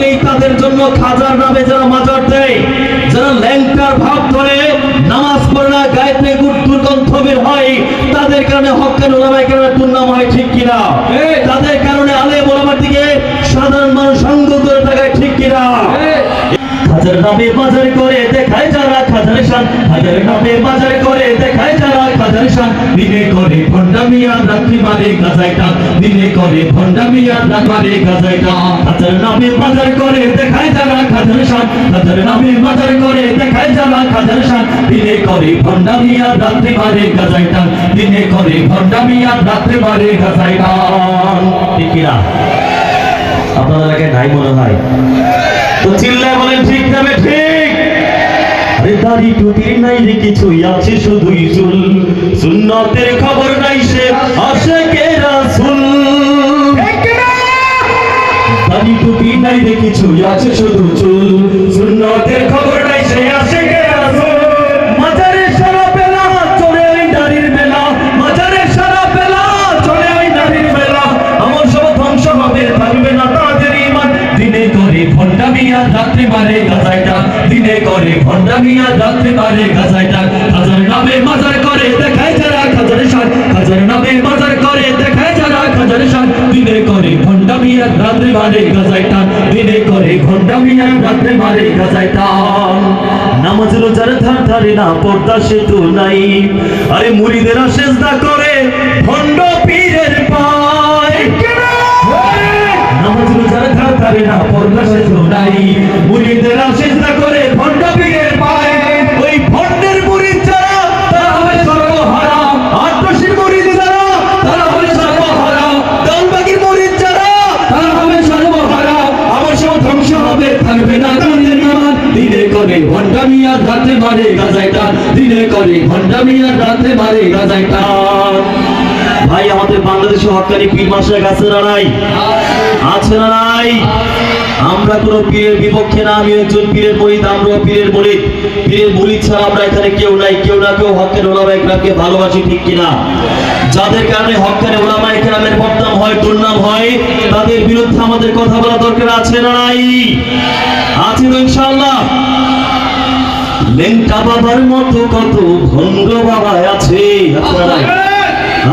নেই তাদের জন্য খাজার নামে যারা মাজার দেয়, যারা ল্যাংটার ভাব ধরে নামাজ পড়ে না, গায়েতে দুর্গন্ধ বের হয়, তাদের কারণে হক্কান ওলামায়ে কেরামের দুর্নাম হয়, ঠিক কিনা? তাদের কারণে আলেম ওলামার দিকে সাধারণ মানুষ সঙ্গ করে থাকায়, ঠিক কিনা? খাজার নামে বাজার করে দেখায় যারা খাজার শান, খাজার নামে বাজার করে দেখায় যারা খাজার শান, দিনে করে ভণ্ডামি আর রাত্রি মারে গাজায় টান, দিনে করে ভণ্ডামি আর রাত মারে গাজায় টান। খাজার নামে বাজার করে দেখায় যারা খাজার শান, খাজার নামে বাজার করে দেখায় যারা খাজার শান, দিনে করে ভণ্ডামি আর রাত্রি মারে গাজায় টান, দিনে করে ভণ্ডামি আর রাত্রি মারে গাজায় টান। ঠিক কিনা? আপনাদের আগে নাই মনে হয় তো চিল্লায় বলেন ঠিক না ঠিক? আরে দাড়ি টুপির নাই রে কিছুই আছে শুধুই চুল, সুন্নতের খবর নাই সে আশিকে রাসূল। দাড়ি টুপি নাই রে কিছুই আছে শুধু চুল, সুন্নতের খবর নাই সে আশিকে রাসূল। মাজারে সারা বেলা চলে ওই দাড়ির মেলা, মাজারে সারা বেলা চলে ওই দাড়ির মেলা, আমার সব ধ্বংস হবে থাকবে না তাদের ঈমান। দিনে করে ভণ্ডামি আর রাত্রি মারে গাজায় টান, দিনে করে ভণ্ডামি আর রাত্রি মারে গাজায় টান। খাজার নামে মাজার করে দেখায় যারা খাজার শান, খাজার নামে মাজার করে দেখায় যারা খাজার শান, দিনে করে ভণ্ডামি আর রাত্রি মারে গাজায় টান, দিনে করে ভণ্ডামি আর রাত্রি মারে গাজায় টান। নামাজ রোজার ধার ধারে না, পর্দা সেতু নাই, আরে মুরিদেরা সেজদা করে ভণ্ড পীরের পায়। নামাজ রোজার ধার ধারে না, পর্দা সেতু নাই, মুরিদেরা সেজদা করে ভণ্ড পীরের পায়। ওই ভণ্ডের মুরিদ যারা তারা হবে সর্বহারা, আটরশির মুরিদ যারা তারা হবে সর্বহারা, দলবাগীর মুরিদ যারা তারা হবে সর্বহারা। আমার সব ধ্বংস হবে থাকবে না তাদের ঈমান। দিনে করে ভণ্ডামি আর রাতে মারে গাজায় টান, দিনে করে ভণ্ডামি আর রাতে মারে গাজায় টান। ভাই আমাদের বাংলাদেশে হক্কানি পীর মাশায়েখ আছে না নাই? আছে না নাই? আমরা কোনো পীরের বিপক্ষে না, আমি একজন পীরের মুরিদ, আমরাও পীরের মুরিদ। পীরের মুরিদ ছাড়া আমরা এখানে কেউ নাই, কেউ না কেউ হক্কানি ওলামায়ে কেরামকে ভালোবাসি, ঠিক কিনা? যাদের কারণে হক্কানি ওলামায়ে কেরামের বদনাম হয়, দুর্নাম হয়, তাদের বিরুদ্ধে আমাদের কথা বলা দরকার আছে না নাই? আছে তো ইনশাআল্লাহ। লেংটা বাবার মতো কত ভণ্ড বাবা আছে, আছে না নাই?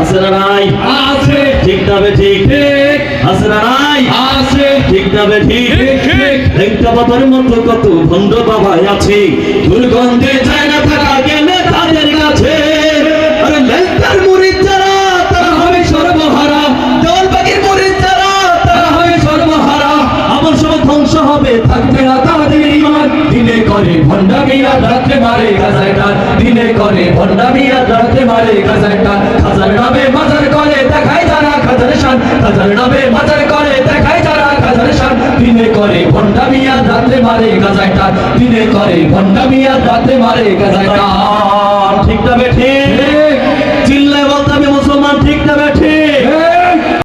আছে না নাই? আছে। ঠিক না বে ঠিক? ঠিক। আছে না নাই? আছে। ঠিক না বে ঠিক? ঠিক। লেংটা বাবার মতো কত ভণ্ড বাবা আছে, দুর্গন্ধে যায় না থাকা গেলে তাদের কাছে। আরে লেংটার মুরিদ যারা তারা হবে সর্বহারা, দলবাগীর মুরিদ যারা তারা হবে সর্বহারা। আমার সব ধ্বংস হবে থাকবে না তাদের ঈমান। দিনে করে ভণ্ডামি আর রাতে মারে গাজায় টান, দিনে করে ভণ্ডামি আর রাতে মারে গাজায় টান। খাজার নামে মাজার করে দেখায় যারা খাজার শান, খাজার নামে মাজার করে দেখায় যারা খাজার শান, দিনে করে ভণ্ডামি আর রাতে মারে গাজায় টান, দিনে করে ভণ্ডামি আর রাতে মারে গাজায় টান। ঠিক না বে ঠিক?